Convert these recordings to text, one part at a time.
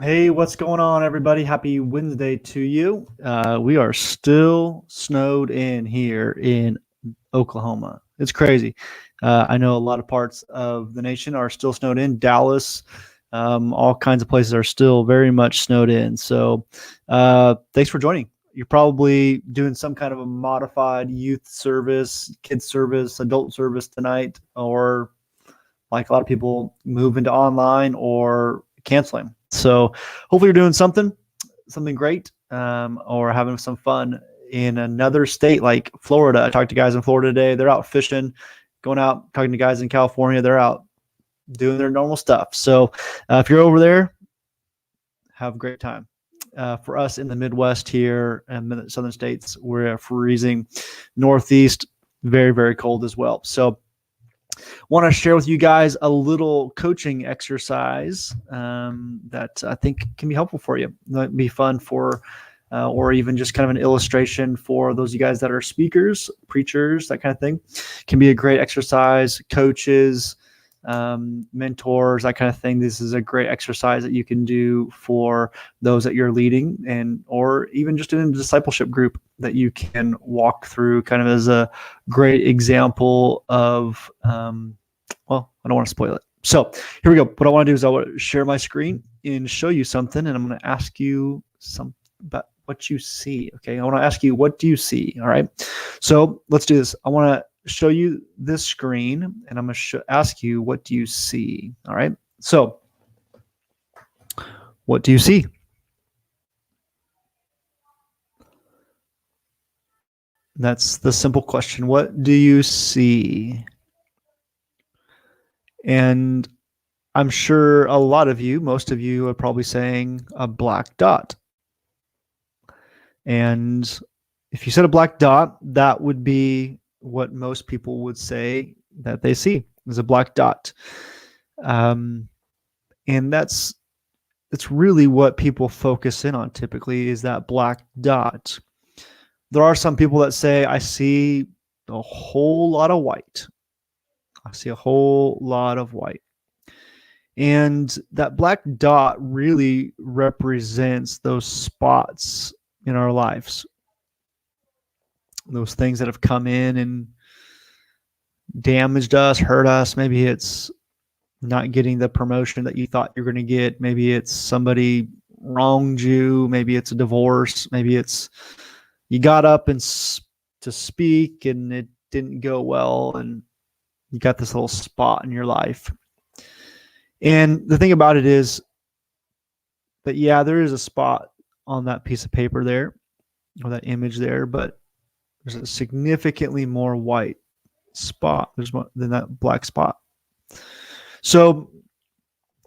Hey, what's going on, everybody? Happy Wednesday to you. We are still snowed in here in Oklahoma. It's crazy. I know a lot of parts of the nation are still snowed in. Dallas, all kinds of places are still very much snowed in. So, thanks for joining. You're probably doing some kind of a modified youth service, kids service, adult service tonight, or like a lot of people move into online or canceling. So hopefully you're doing something great, or having some fun in another state like Florida. I talked to guys in Florida today. They're out fishing, going out, talking to guys in California. They're out doing their normal stuff. So if you're over there, have a great time. For us in the Midwest here and the southern states, we're freezing. Northeast, very, very cold as well. So want to share with you guys a little coaching exercise that I think can be helpful for you. It might be fun for, or even just kind of an illustration for those of you guys that are speakers, preachers, that kind of thing. Can be a great exercise. Coaches, mentors, that kind of thing. This is a great exercise that you can do for those that you're leading, and or even just in a discipleship group that you can walk through, kind of as a great example of. Well, I don't want to spoil it. So here we go. What I want to do is I want to share my screen and show you something, and I'm going to ask you some about what you see. Okay, I want to ask you, what do you see? All right. So let's do this. I want to show you this screen, and I'm going to ask you, what do you see? All right. So what do you see? That's the simple question. What do you see? And I'm sure a lot of you, most of you, are probably saying a black dot. And if you said a black dot, that would be what most people would say that they see is a black dot. And that's really what people focus in on typically, is that black dot. There are some people that say, I see a whole lot of white. I see a whole lot of white. And that black dot really represents those spots in our lives, those things that have come in and damaged us, hurt us. Maybe it's not getting the promotion that you thought you're going to get. Maybe it's somebody wronged you. Maybe it's a divorce. Maybe it's you got up and to speak and it didn't go well, and you got this little spot in your life. And the thing about it is that, yeah, there is a spot on that piece of paper there, or that image there, but there's a significantly more white spot than that black spot. So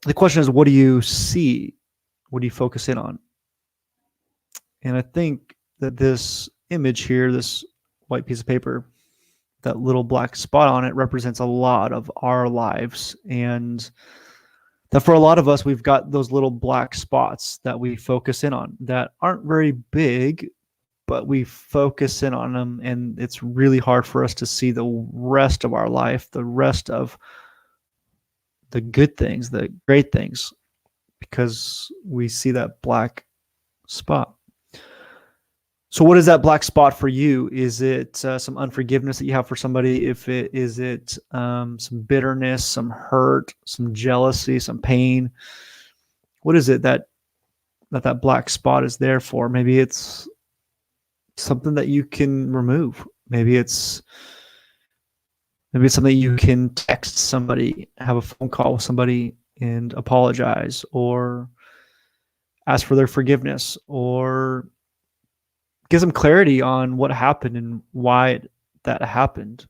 the question is, what do you see? What do you focus in on? And I think that this image here, this white piece of paper, that little black spot on it, represents a lot of our lives. And that for a lot of us, we've got those little black spots that we focus in on that aren't very big, but we focus in on them. And it's really hard for us to see the rest of our life, the rest of the good things, the great things, because we see that black spot. So what is that black spot for you? Is it some unforgiveness that you have for somebody? Is it some bitterness, some hurt, some jealousy, some pain? What is it that black spot is there for? Maybe it's something that you can remove. Maybe it's something you can text somebody, have a phone call with somebody and apologize, or ask for their forgiveness, or give them clarity on what happened and why that happened.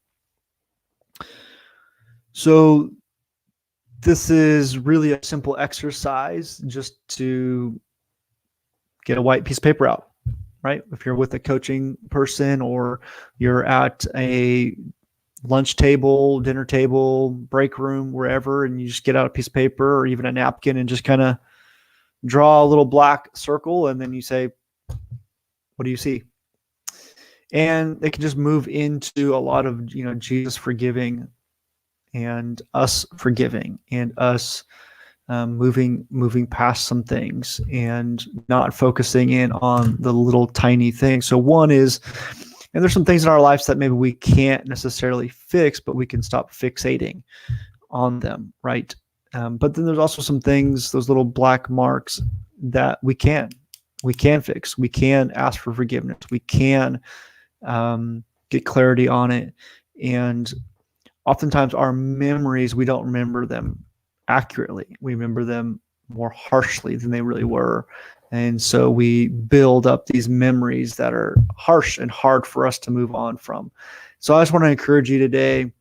So this is really a simple exercise, just to get a white piece of paper out, right? If you're with a coaching person, or you're at a lunch table, dinner table, break room, wherever, and you just get out a piece of paper or even a napkin and just kind of draw a little black circle, and then you say, what do you see? And they can just move into a lot of, Jesus forgiving, and us forgiving, and us moving past some things and not focusing in on the little tiny things. So one is, and there's some things in our lives that maybe we can't necessarily fix, but we can stop fixating on them, right? But then there's also some things, those little black marks that we can fix. We can ask for forgiveness. We can get clarity on it. And oftentimes our memories, we don't remember them accurately. We remember them more harshly than they really were. And so we build up these memories that are harsh and hard for us to move on from. So I just want to encourage you today,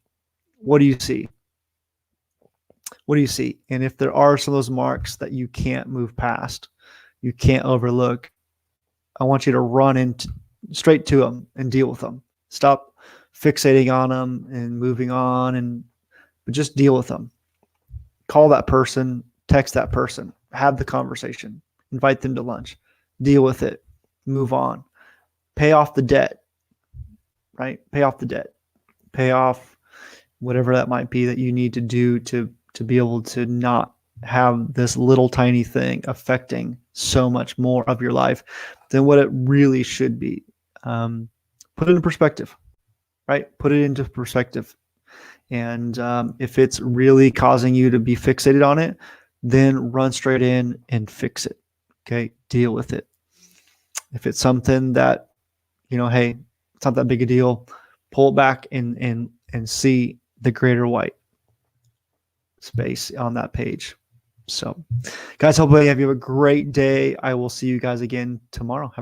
what do you see? What do you see? And if there are some of those marks that you can't move past, you can't overlook, I want you to run straight to them and deal with them. Stop fixating on them and moving on, but just deal with them. Call that person, text that person, have the conversation, invite them to lunch, deal with it, move on, pay off the debt, right? Pay off the debt, pay off whatever that might be that you need to do to be able to not have this little tiny thing affecting so much more of your life than what it really should be. Put it in perspective, right? Put it into perspective. And if it's really causing you to be fixated on it, then run straight in and fix it. Okay, deal with it. If it's something that, hey, it's not that big a deal, pull it back and see the greater white space on that page. So, guys, hopefully you have a great day. I will see you guys again tomorrow.